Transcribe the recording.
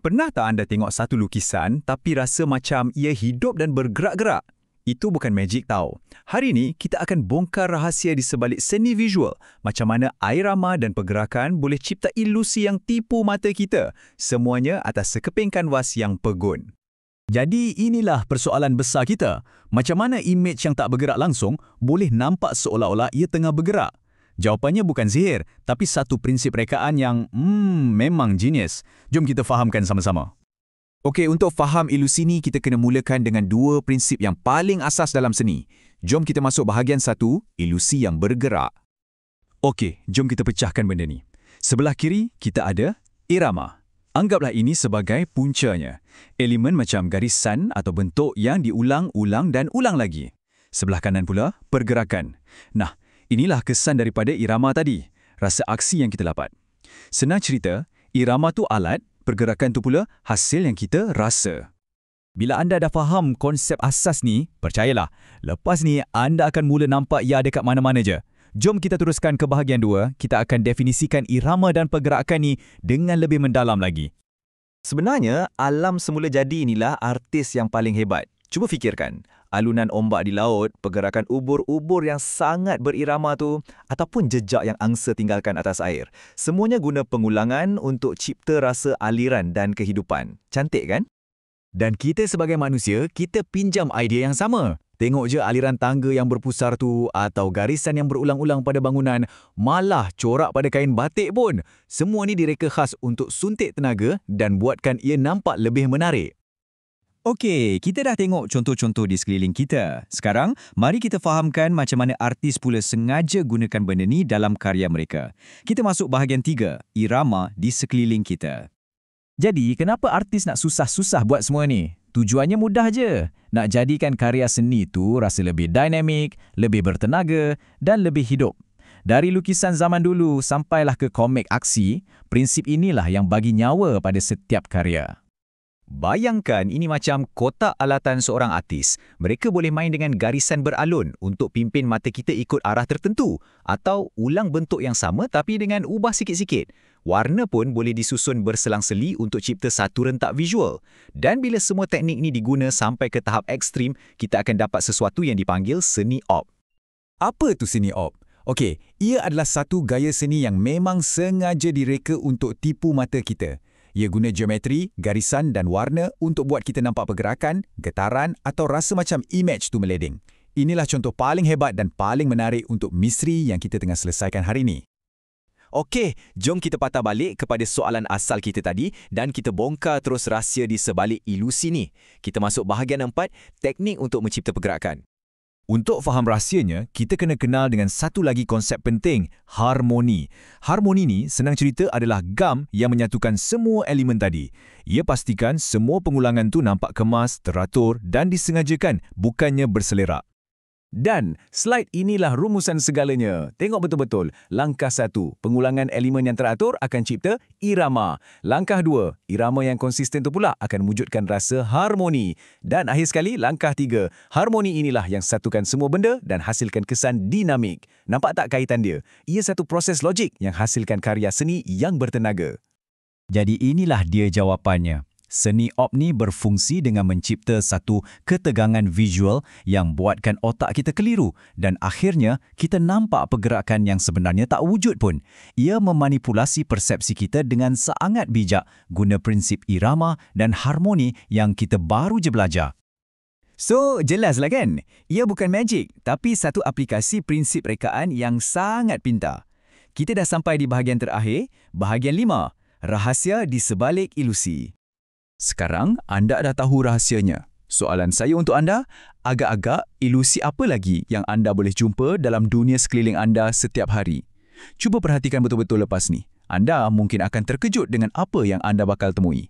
Pernah tak anda tengok satu lukisan tapi rasa macam ia hidup dan bergerak-gerak? Itu bukan magic tau. Hari ini kita akan bongkar rahasia di sebalik seni visual. Macam mana airama dan pergerakan boleh cipta ilusi yang tipu mata kita. Semuanya atas sekeping kanvas yang pegun. Jadi inilah persoalan besar kita. Macam mana imej yang tak bergerak langsung boleh nampak seolah-olah ia tengah bergerak? Jawapannya bukan sihir, tapi satu prinsip rekaan yang memang genius. Jom kita fahamkan sama-sama. Okey, untuk faham ilusi ni kita kena mulakan dengan dua prinsip yang paling asas dalam seni. Jom kita masuk bahagian satu, ilusi yang bergerak. Okey, jom kita pecahkan benda ni. Sebelah kiri kita ada irama. Anggaplah ini sebagai puncanya. Elemen macam garisan atau bentuk yang diulang-ulang dan ulang lagi. Sebelah kanan pula, pergerakan. Nah, inilah kesan daripada irama tadi. Rasa aksi yang kita dapat. Senang cerita, irama tu alat, pergerakan tu pula hasil yang kita rasa. Bila anda dah faham konsep asas ni, percayalah, lepas ni anda akan mula nampak ia dekat mana-mana je. Jom kita teruskan ke bahagian 2, kita akan definisikan irama dan pergerakan ni dengan lebih mendalam lagi. Sebenarnya, alam semula jadi inilah artis yang paling hebat. Cuba fikirkan, alunan ombak di laut, pergerakan ubur-ubur yang sangat berirama tu, ataupun jejak yang angsa tinggalkan atas air. Semuanya guna pengulangan untuk cipta rasa aliran dan kehidupan. Cantik kan? Dan kita sebagai manusia, kita pinjam idea yang sama. Tengok je aliran tangga yang berpusar tu atau garisan yang berulang-ulang pada bangunan, malah corak pada kain batik pun. Semua ni direka khas untuk suntik tenaga dan buatkan ia nampak lebih menarik. Okey, kita dah tengok contoh-contoh di sekeliling kita. Sekarang, mari kita fahamkan macam mana artis pula sengaja gunakan benda ni dalam karya mereka. Kita masuk bahagian 3, irama di sekeliling kita. Jadi, kenapa artis nak susah-susah buat semua ni? Tujuannya mudah je. Nak jadikan karya seni tu rasa lebih dinamik, lebih bertenaga dan lebih hidup. Dari lukisan zaman dulu sampailah ke komik aksi, prinsip inilah yang bagi nyawa pada setiap karya. Bayangkan ini macam kotak alatan seorang artis. Mereka boleh main dengan garisan beralun untuk pimpin mata kita ikut arah tertentu atau ulang bentuk yang sama tapi dengan ubah sikit-sikit. Warna pun boleh disusun berselang-seli untuk cipta satu rentak visual. Dan bila semua teknik ini diguna sampai ke tahap ekstrim, kita akan dapat sesuatu yang dipanggil seni op. Apa tu seni op? Okey, ia adalah satu gaya seni yang memang sengaja direka untuk tipu mata kita. Ia guna geometri, garisan dan warna untuk buat kita nampak pergerakan, getaran atau rasa macam imej tu meleding. Inilah contoh paling hebat dan paling menarik untuk misteri yang kita tengah selesaikan hari ini. Okey, jom kita patah balik kepada soalan asal kita tadi dan kita bongkar terus rahsia di sebalik ilusi ni. Kita masuk bahagian 4, teknik untuk mencipta pergerakan. Untuk faham rahsianya, kita kena kenal dengan satu lagi konsep penting, harmoni. Harmoni ni senang cerita adalah gam yang menyatukan semua elemen tadi. Ia pastikan semua pengulangan tu nampak kemas, teratur dan disengajakan, bukannya berselerak. Dan slide inilah rumusan segalanya. Tengok betul-betul. Langkah 1, pengulangan elemen yang teratur akan cipta irama. Langkah 2, irama yang konsisten tu pula akan wujudkan rasa harmoni. Dan akhir sekali, langkah 3, harmoni inilah yang satukan semua benda dan hasilkan kesan dinamik. Nampak tak kaitan dia? Ia satu proses logik yang hasilkan karya seni yang bertenaga. Jadi inilah dia jawapannya. Seni op ni berfungsi dengan mencipta satu ketegangan visual yang buatkan otak kita keliru dan akhirnya kita nampak pergerakan yang sebenarnya tak wujud pun. Ia memanipulasi persepsi kita dengan sangat bijak guna prinsip irama dan harmoni yang kita baru je belajar. So, jelaslah kan? Ia bukan magic tapi satu aplikasi prinsip rekaan yang sangat pintar. Kita dah sampai di bahagian terakhir, bahagian 5, rahsia di sebalik ilusi. Sekarang anda dah tahu rahasianya. Soalan saya untuk anda, agak-agak ilusi apa lagi yang anda boleh jumpa dalam dunia sekeliling anda setiap hari? Cuba perhatikan betul-betul lepas ni. Anda mungkin akan terkejut dengan apa yang anda bakal temui.